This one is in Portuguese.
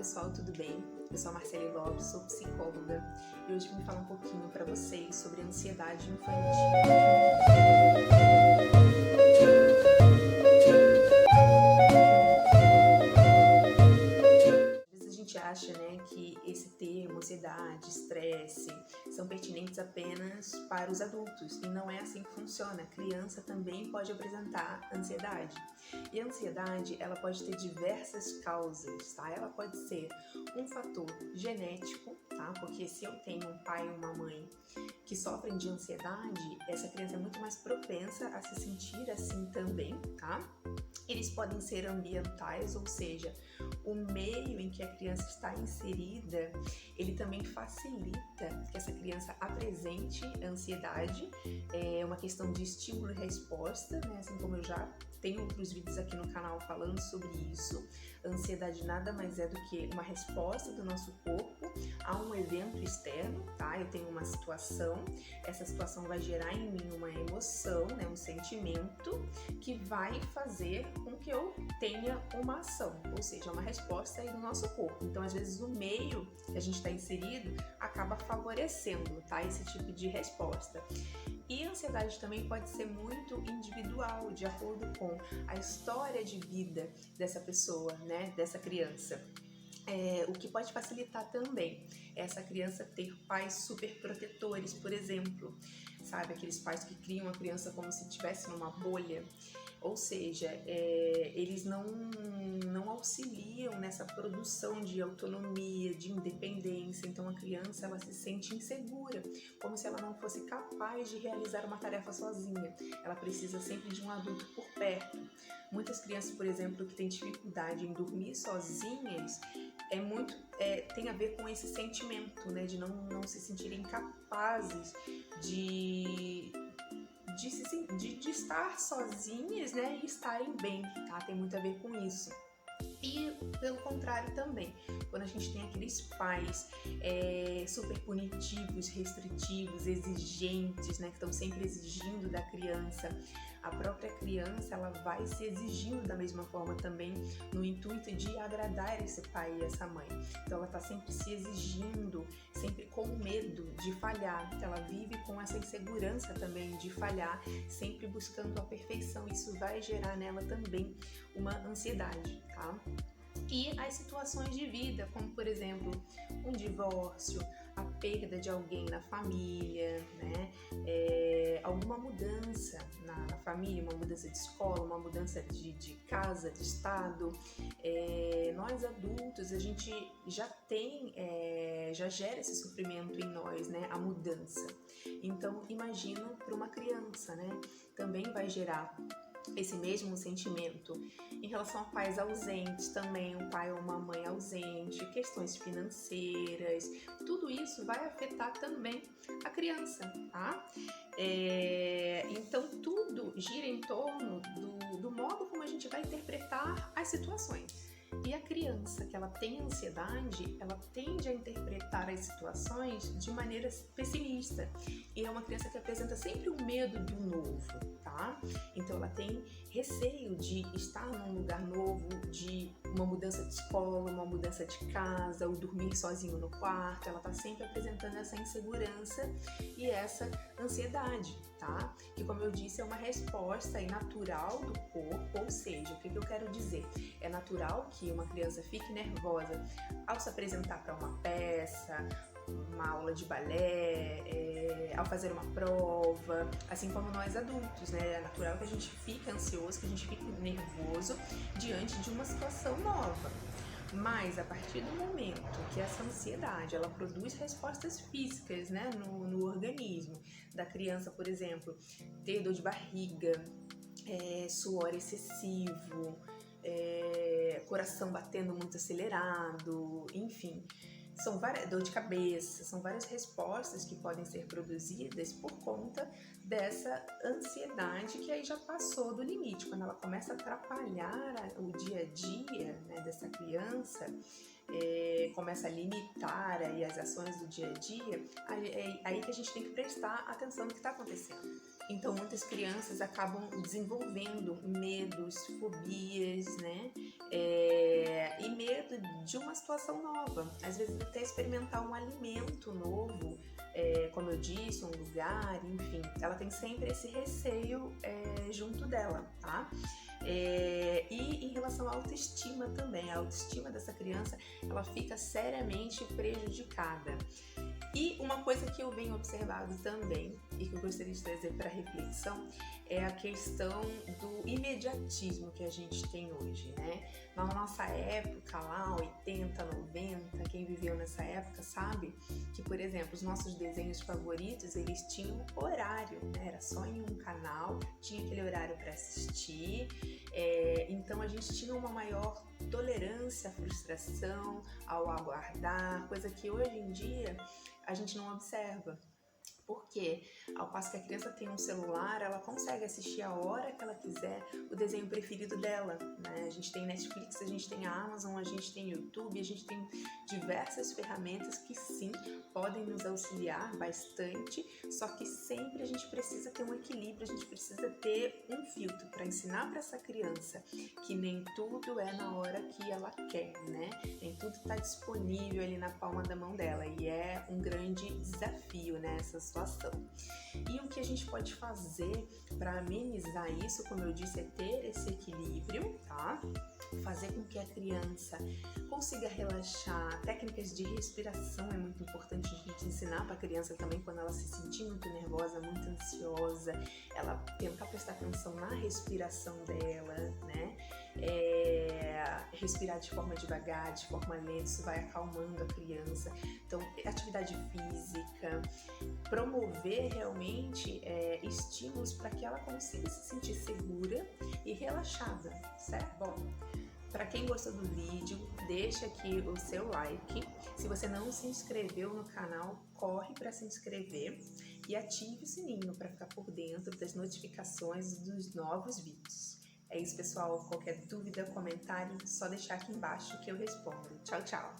pessoal, tudo bem? Eu sou a Marcele Lopes, sou psicóloga e hoje vim falar um pouquinho para vocês sobre ansiedade infantil. Às vezes a gente acha, que esse termo, ansiedade, estresse, são pertinentes apenas para os adultos e não é assim que funciona. A criança também pode apresentar ansiedade. E a ansiedade, ela pode ter diversas causas, tá? Ela pode ser um fator genético, tá? Porque se eu tenho um pai ou uma mãe que sofrem de ansiedade, essa criança é muito mais propensa a se sentir assim também, tá? Eles podem ser ambientais, ou seja, o meio em que a criança está inserida, ele também facilita que essa criança apresente ansiedade. É uma questão de estímulo e resposta, né? Assim como eu já tenho outros vídeos aqui no canal falando sobre isso. A ansiedade nada mais é do que uma resposta do nosso corpo a um evento externo, tá? Eu tenho uma situação, essa situação vai gerar em mim uma emoção, né? Um sentimento que vai fazer com que eu tenha uma ação, ou seja, uma resposta aí do nosso corpo. Então, às vezes, o meio que a gente está inserido acaba favorecendo, tá? Esse tipo de resposta. E a ansiedade também pode ser muito individual, de acordo com a história de vida dessa pessoa, né? Dessa criança. O que pode facilitar também essa criança ter pais super protetores, por exemplo, sabe? Aqueles pais que criam a criança como se estivesse numa bolha, ou seja, eles não auxiliam nessa produção de autonomia, de independência. Então a criança ela se sente insegura, como se ela não fosse capaz de realizar uma tarefa sozinha. Ela precisa sempre de um adulto por perto. Muitas crianças, por exemplo, que têm dificuldade em dormir sozinhas, tem a ver com esse sentimento, né, de não se sentirem capazes de estar sozinhas, né, e estarem bem, tá? Tem muito a ver com isso. E pelo contrário também, quando a gente tem aqueles pais super punitivos, restritivos, exigentes, né, que estão sempre exigindo da criança, a própria criança ela vai se exigindo da mesma forma também no intuito de agradar esse pai e essa mãe. Então ela está sempre se exigindo, sempre com medo de falhar. Ela vive com essa insegurança também de falhar, sempre buscando a perfeição. Isso vai gerar nela também uma ansiedade, tá? E as situações de vida, como por exemplo, um divórcio, a perda de alguém na família, né? Alguma mudança na família, uma mudança de escola, uma mudança de casa, de estado. Nós adultos, a gente já gera esse sofrimento em nós, né? A mudança. Então, imagina para uma criança, né? Também vai gerar esse mesmo sentimento. Em relação a pais ausentes também, um pai ou uma mãe ausente, questões financeiras, tudo isso vai afetar também a criança, tá? Então tudo gira em torno do modo como a gente vai interpretar as situações. E a criança que ela tem ansiedade, ela tende a interpretar as situações de maneira pessimista. E é uma criança que apresenta sempre o medo do novo, tá? Então ela tem receio de estar num lugar novo, de uma mudança de escola, uma mudança de casa, ou dormir sozinho no quarto. Ela tá sempre apresentando essa insegurança e essa ansiedade, tá? Que, como eu disse, é uma resposta natural do corpo, ou seja, o que eu quero dizer? É natural que uma criança fique nervosa ao se apresentar para uma peça, uma aula de balé, ao fazer uma prova, assim como nós adultos, né? É natural que a gente fique ansioso, que a gente fique nervoso diante de uma situação nova. Mas a partir do momento que essa ansiedade ela produz respostas físicas, né, no organismo da criança, por exemplo, ter dor de barriga, suor excessivo, coração batendo muito acelerado, enfim, são várias, dor de cabeça, são várias respostas que podem ser produzidas por conta dessa ansiedade que aí já passou do limite. Quando ela começa a atrapalhar o dia a dia, né, dessa criança, começa a limitar aí as ações do dia a dia, é aí que a gente tem que prestar atenção no que está acontecendo. Então, muitas crianças acabam desenvolvendo medos, fobias, né? E medo de uma situação nova. Às vezes até experimentar um alimento novo, como eu disse, um lugar, enfim. Ela tem sempre esse receio junto dela, tá? E em relação à autoestima também, a autoestima dessa criança, ela fica seriamente prejudicada. E uma coisa que eu venho observado também, e que eu gostaria de trazer para reflexão, é a questão do imediatismo que a gente tem hoje, né? Na nossa época lá, 80, 90, quem viveu nessa época sabe que, por exemplo, os nossos desenhos favoritos, eles tinham horário, né? Era só em um canal, tinha aquele horário para assistir, então a gente tinha uma maior tolerância à frustração, ao aguardar, coisa que hoje em dia a gente não observa. Porque ao passo que a criança tem um celular, ela consegue assistir a hora que ela quiser o desenho preferido dela, né? A gente tem Netflix, a gente tem a Amazon, a gente tem YouTube, a gente tem diversas ferramentas que sim, podem nos auxiliar bastante, só que sempre a gente precisa ter um equilíbrio, a gente precisa ter um filtro para ensinar para essa criança que nem tudo é na hora que ela quer, né? Nem tudo está disponível ali na palma da mão dela, e é um grande desafio, né, essa situação. E o que a gente pode fazer para amenizar isso, como eu disse, é ter esse equilíbrio, tá? Fazer com que a criança consiga relaxar. Técnicas de respiração é muito importante a gente ensinar para a criança também quando ela se sentir muito nervosa, muito ansiosa, ela tentar prestar atenção na respiração dela, né? Respirar de forma devagar, de forma lenta, isso vai acalmando a criança. Então, atividade física, promover realmente estímulos para que ela consiga se sentir segura e relaxada, certo? Bom, para quem gostou do vídeo, deixa aqui o seu like. Se você não se inscreveu no canal, corre para se inscrever e ative o sininho para ficar por dentro das notificações dos novos vídeos. É isso, pessoal. Qualquer dúvida, comentário, só deixar aqui embaixo que eu respondo. Tchau, tchau!